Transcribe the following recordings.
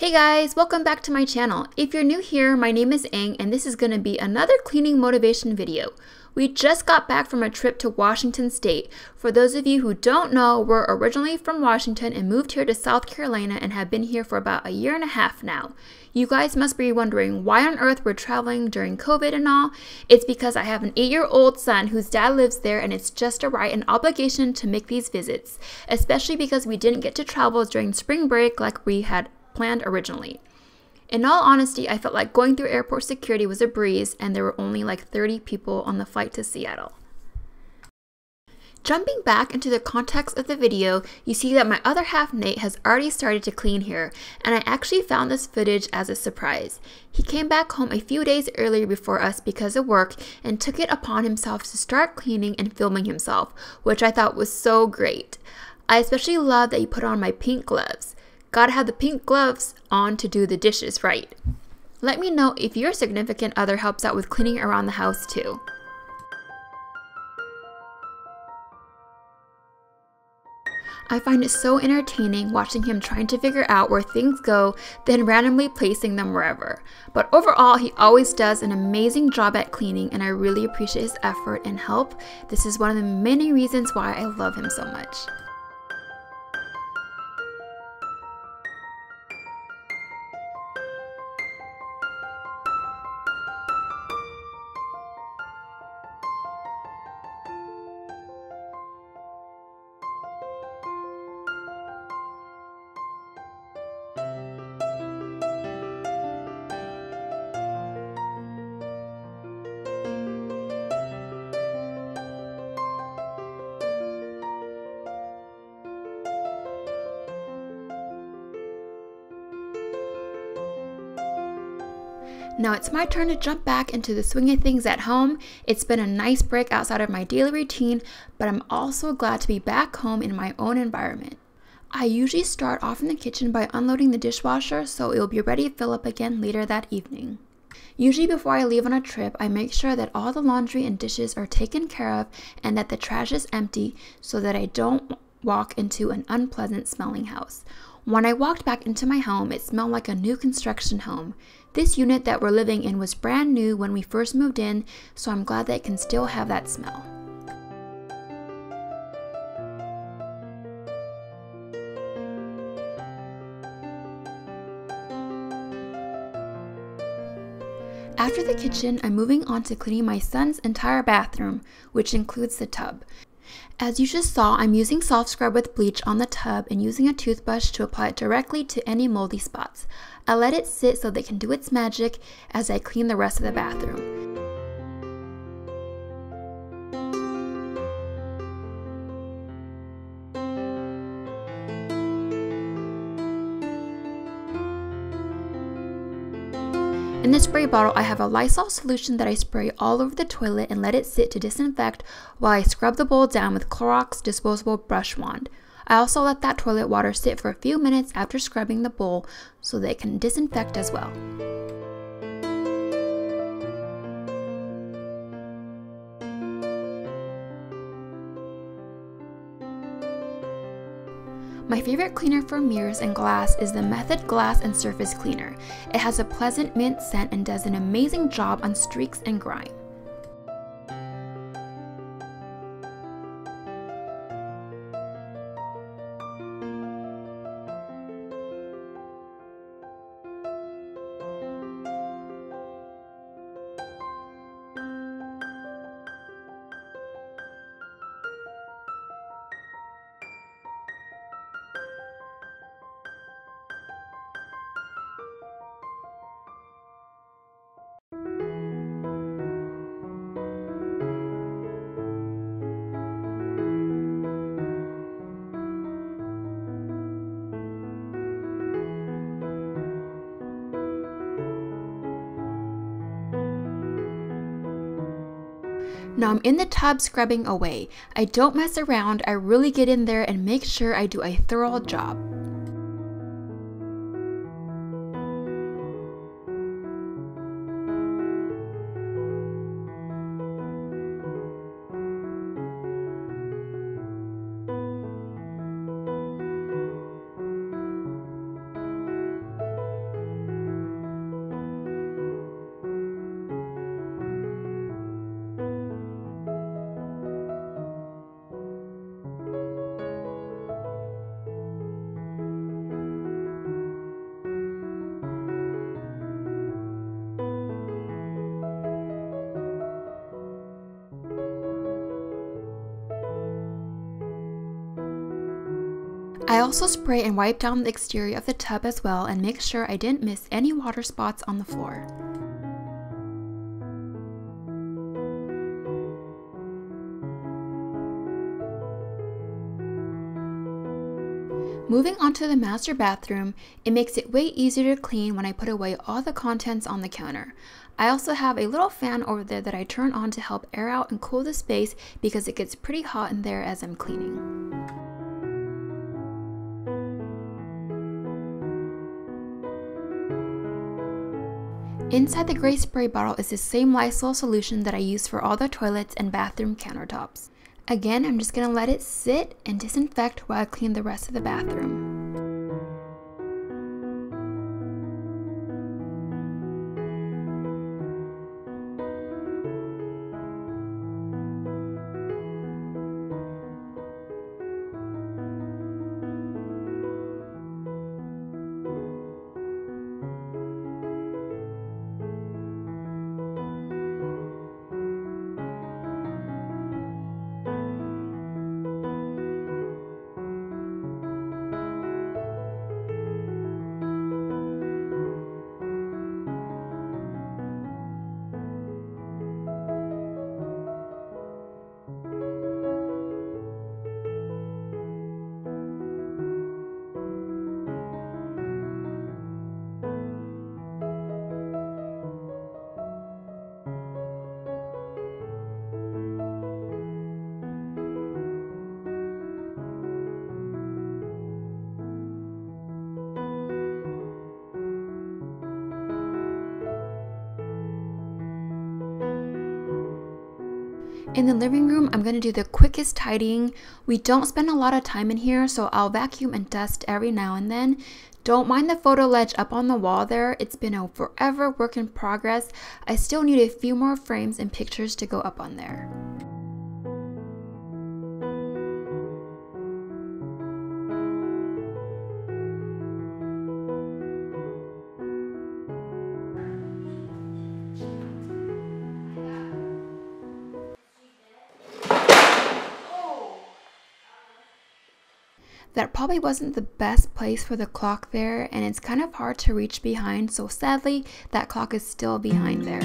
Hey guys, welcome back to my channel. If you're new here, my name is Ang and this is going to be another cleaning motivation video. We just got back from a trip to Washington State. For those of you who don't know, we're originally from Washington and moved here to South Carolina and have been here for about a year and a half now. You guys must be wondering why on earth we're traveling during COVID and all. It's because I have an 8-year-old son whose dad lives there and it's just a right and obligation to make these visits, especially because we didn't get to travel during spring break like we had planned originally. In all honesty, I felt like going through airport security was a breeze and there were only like 30 people on the flight to Seattle. Jumping back into the context of the video, you see that my other half, Nate, has already started to clean here, and I actually found this footage as a surprise. He came back home a few days earlier before us because of work and took it upon himself to start cleaning and filming himself, which I thought was so great. I especially love that he put on my pink gloves. Gotta have the pink gloves on to do the dishes right. Let me know if your significant other helps out with cleaning around the house too. I find it so entertaining watching him trying to figure out where things go, then randomly placing them wherever. But overall, he always does an amazing job at cleaning and I really appreciate his effort and help. This is one of the many reasons why I love him so much. Now it's my turn to jump back into the swing of things at home. It's been a nice break outside of my daily routine, but I'm also glad to be back home in my own environment. I usually start off in the kitchen by unloading the dishwasher so it will be ready to fill up again later that evening. Usually before I leave on a trip, I make sure that all the laundry and dishes are taken care of and that the trash is empty so that I don't walk into an unpleasant smelling house. When I walked back into my home, it smelled like a new construction home. This unit that we're living in was brand new when we first moved in, so I'm glad that it can still have that smell. After the kitchen, I'm moving on to cleaning my son's entire bathroom, which includes the tub. As you just saw, I'm using soft scrub with bleach on the tub and using a toothbrush to apply it directly to any moldy spots. I let it sit so they can do its magic as I clean the rest of the bathroom. In the spray bottle, I have a Lysol solution that I spray all over the toilet and let it sit to disinfect while I scrub the bowl down with Clorox disposable brush wand. I also let that toilet water sit for a few minutes after scrubbing the bowl so that it can disinfect as well. My favorite cleaner for mirrors and glass is the Method Glass and Surface Cleaner. It has a pleasant mint scent and does an amazing job on streaks and grime. Now I'm in the tub scrubbing away. I don't mess around, I really get in there and make sure I do a thorough job. I also spray and wipe down the exterior of the tub as well and make sure I didn't miss any water spots on the floor. Moving on to the master bathroom, it makes it way easier to clean when I put away all the contents on the counter. I also have a little fan over there that I turn on to help air out and cool the space because it gets pretty hot in there as I'm cleaning. Inside the gray spray bottle is the same Lysol solution that I use for all the toilets and bathroom countertops. Again, I'm just going to let it sit and disinfect while I clean the rest of the bathroom. In the living room, I'm going to do the quickest tidying. We don't spend a lot of time in here, so I'll vacuum and dust every now and then. Don't mind the photo ledge up on the wall there. It's been a forever work in progress. I still need a few more frames and pictures to go up on there. That probably wasn't the best place for the clock there, and it's kind of hard to reach behind, so sadly that clock is still behind there.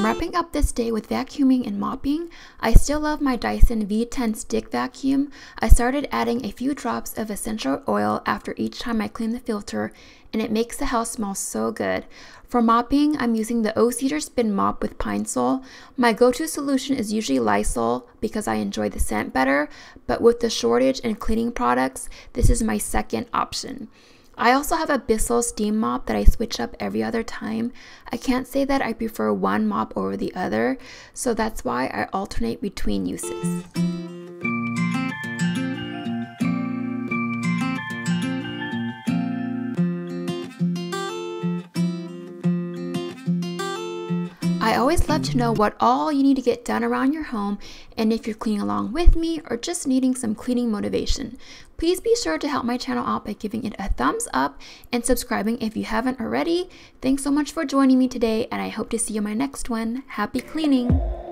I'm wrapping up this day with vacuuming and mopping. I still love my Dyson V10 stick vacuum. I started adding a few drops of essential oil after each time I clean the filter, and it makes the house smell so good. For mopping, I'm using the O-Cedar Spin Mop with Pine Sol. My go-to solution is usually Lysol because I enjoy the scent better, but with the shortage in cleaning products, this is my second option. I also have a Bissell steam mop that I switch up every other time. I can't say that I prefer one mop over the other, so that's why I alternate between uses. I always love to know what all you need to get done around your home, and if you're cleaning along with me or just needing some cleaning motivation. Please be sure to help my channel out by giving it a thumbs up and subscribing if you haven't already. Thanks so much for joining me today, and I hope to see you in my next one. Happy cleaning!